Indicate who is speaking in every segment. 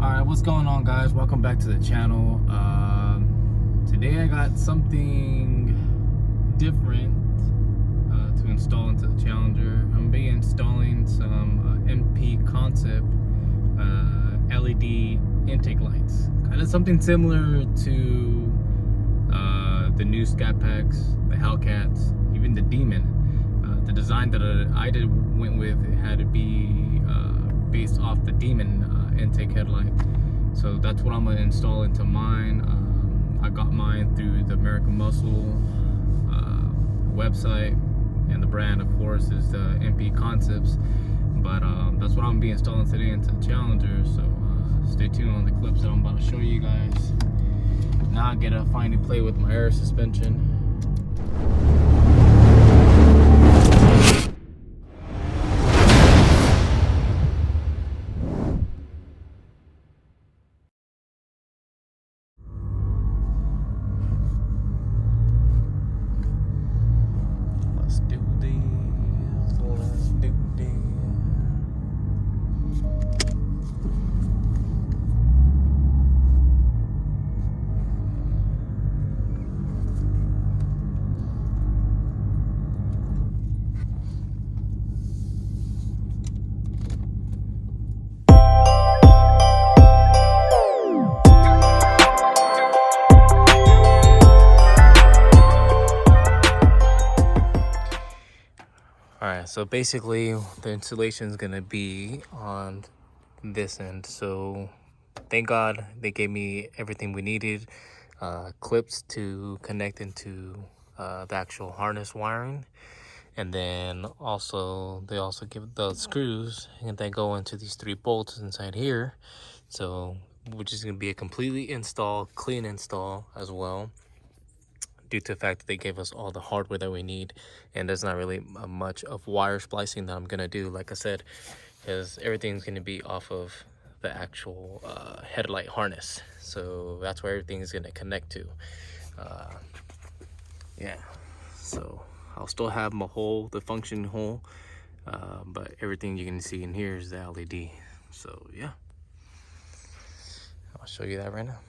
Speaker 1: Alright, what's going on, guys? Welcome back to the channel. Today I got something different to install into the Challenger. I'm going to be installing some MPConcepts LED intake lights. Kind of something similar to the new Scat Packs, the Hellcats, even the Demon. The design that I went with, it had to be based off the Demon intake headlight. So that's what I'm going to install into mine. I got mine through the American Muscle website, and the brand, of course, is the MPConcepts. But that's what I'm going to be installing today into the Challenger. So stay tuned on the clips that I'm about to show you guys. Now I get to finally play with my air suspension. Alright, so basically the installation is going to be on this end. So thank God they gave me everything we needed. Clips to connect into the actual harness wiring. And then also, they also give the screws and they go into these 3 bolts inside here. So, which is going to be a completely clean install as well, due to the fact that they gave us all the hardware that we need. And there's not really much of wire splicing that I'm going to do, like I said, because everything's going to be off of the actual headlight harness. So that's where everything is going to connect to. Yeah, so I'll still have my hole, the function hole, but everything you can see in here is the LED. So yeah, I'll show you that right now.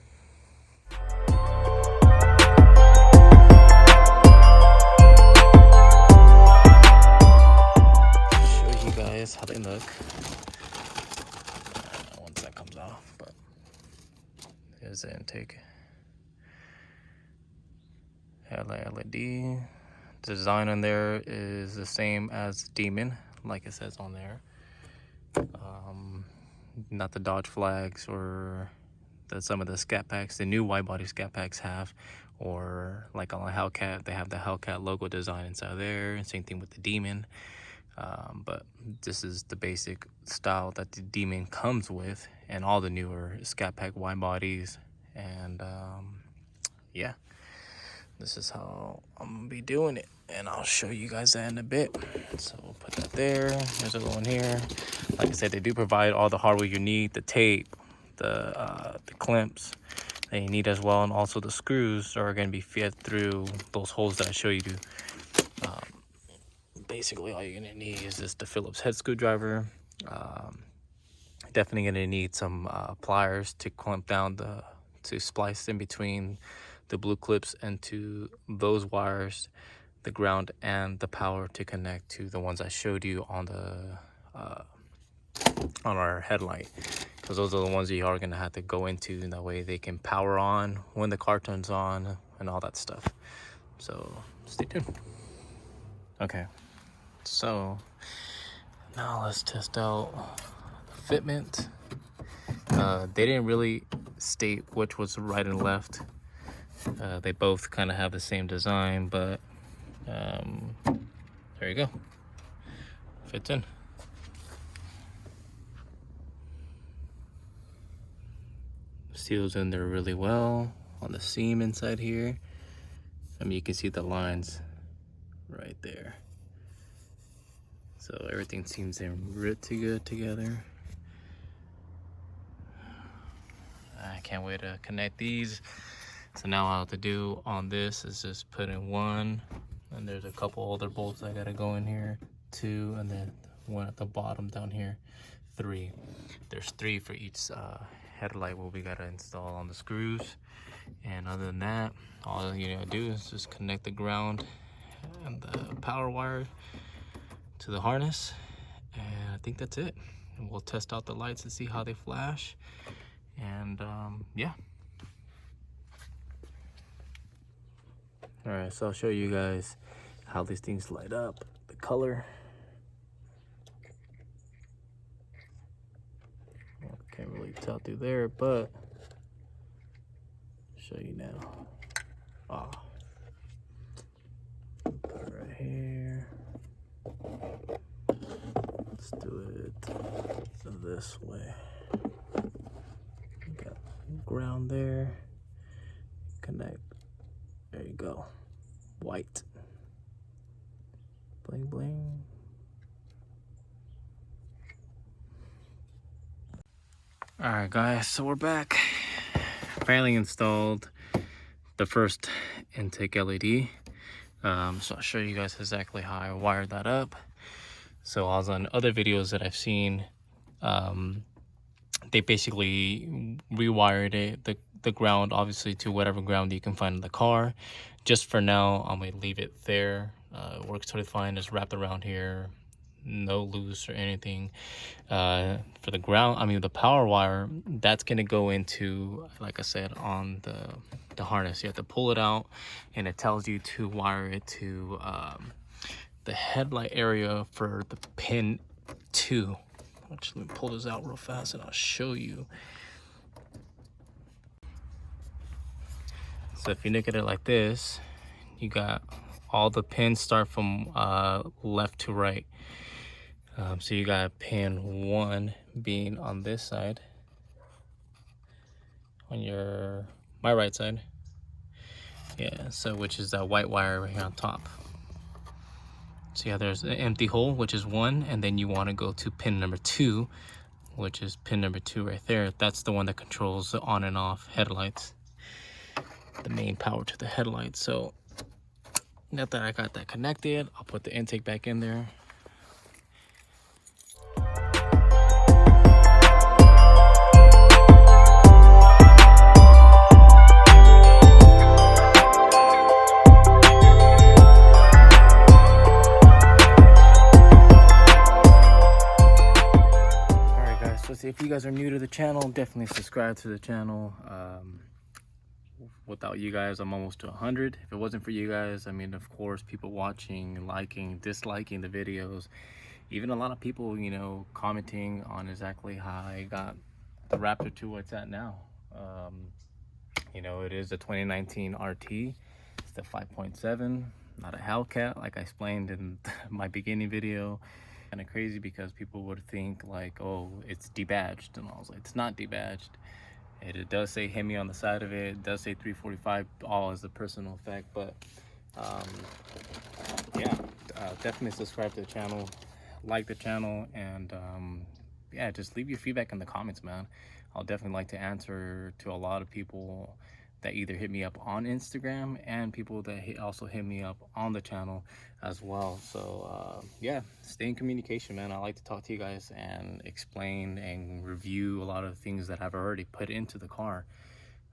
Speaker 1: Show you guys how they look once that comes off. But here's the intake. Headlight LED. The design on there is the same as Demon, like it says on there. Not the Dodge flags or some of the Scat Packs, the new wide body Scat Packs have, or like on the Hellcat, they have the Hellcat logo design inside there, and same thing with the Demon. But this is the basic style that the Demon comes with, and all the newer Scat Pack wide bodies. And yeah, this is how I'm gonna be doing it, and I'll show you guys that in a bit. So we'll put that there. There's a one here. Like I said, they do provide all the hardware you need, the tape, the clamps that you need as well, and also the screws are going to be fed through those holes that I show you. Basically all you're going to need is just the Phillips head screwdriver. Definitely going to need some pliers to clamp down to splice in between the blue clips into those wires, the ground and the power to connect to the ones I showed you on the on our headlight, because those are the ones you are going to have to go into, and that way they can power on when the car turns on and all that stuff. So stay tuned. Okay, so now let's test out the fitment. They didn't really state which was right and left. They both kind of have the same design, but there you go, fits in. Seals in there really well on the seam inside here. I mean, you can see the lines right there. So everything seems in pretty good together. I can't wait to connect these. So now all I have to do on this is just put in one, and there's a couple other bolts I gotta go in here, 2, and then one at the bottom down here, 3. There's 3 for each headlight what we gotta install on the screws. And other than that, all you gotta do is just connect the ground and the power wire to the harness, and I think that's it. And we'll test out the lights and see how they flash. And yeah. All right, so I'll show you guys how these things light up, the color. Well, can't really tell through there, but I'll show you now. Ah, put it right here. Let's do it this way. Got ground there. Connect. There you go. White. Bling bling. All right, guys. So we're back. Finally installed the first intake LED. So I'll show you guys exactly how I wired that up. So I was on other videos that I've seen. They basically rewired it, the ground, obviously, to whatever ground you can find in the car. Just for now, I'm gonna leave it there. It works totally fine. Just wrapped around here, no loose or anything. For the ground, I mean the power wire, that's gonna go into, like I said, on the harness. You have to pull it out, and it tells you to wire it to the headlight area for the pin 2. Actually, let me pull this out real fast and I'll show you. So if you look at it like this, you got all the pins start from left to right. So you got pin 1 being on this side, on my right side. Yeah, so which is that white wire right here on top. So yeah, there's an empty hole, which is 1, and then you want to go to pin number 2, which is pin number 2 right there. That's the one that controls the on and off headlights, the main power to the headlights. So now that I got that connected, I'll put the intake back in there. If you guys are new to the channel, definitely subscribe to the channel. Without you guys, I'm almost to 100. If it wasn't for you guys, I mean, of course, people watching, liking, disliking the videos, even a lot of people, you know, commenting on exactly how I got the Raptor to where it's at now. You know, it is a 2019 RT. It's the 5.7, not a Hellcat, like I explained in my beginning video. Kind of crazy because people would think like, oh, it's debadged, and I was like, it's not debadged. It does say Hemi on the side of it. It does say 345, all as a personal effect. But yeah, definitely subscribe to the channel, like the channel, and yeah, just leave your feedback in the comments, man. I'll definitely like to answer to a lot of people that either hit me up on Instagram and people that also hit me up on the channel as well. So yeah, stay in communication, man. I like to talk to you guys and explain and review a lot of things that I've already put into the car.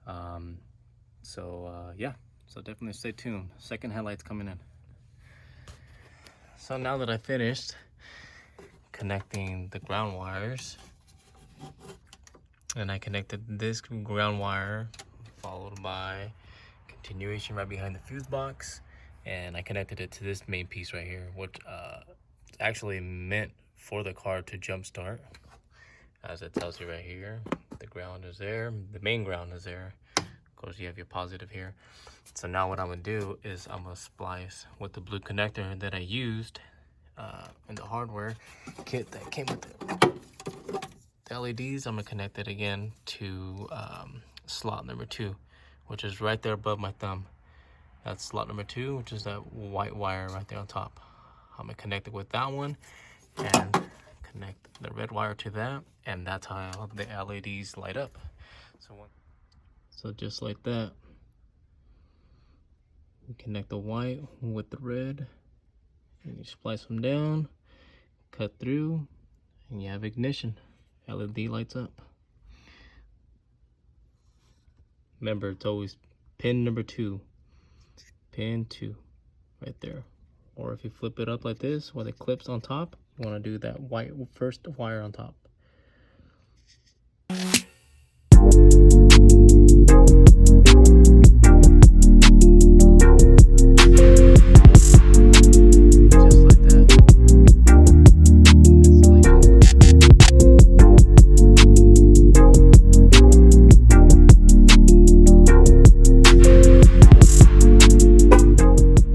Speaker 1: Yeah, so definitely stay tuned. Second headlight's coming in. So now that I finished connecting the ground wires, and I connected this ground wire followed by continuation right behind the fuse box, and I connected it to this main piece right here, which it's actually meant for the car to jump start, as it tells you right here. The ground is there, the main ground is there. Of course, you have your positive here. So now what I'm gonna do is I'm gonna splice with the blue connector that I used in the hardware kit that came with the LEDs. I'm gonna connect it again to slot number 2, which is right there above my thumb. That's slot number 2, which is that white wire right there on top. I'm gonna connect it with that one and connect the red wire to that, and that's how the LEDs light up. So just like that, you connect the white with the red, and you splice them down, cut through, and you have ignition. LED lights up. Remember, it's always pin number 2. Pin 2 right there. Or if you flip it up like this, where the clip's on top, you want to do that white first wire on top.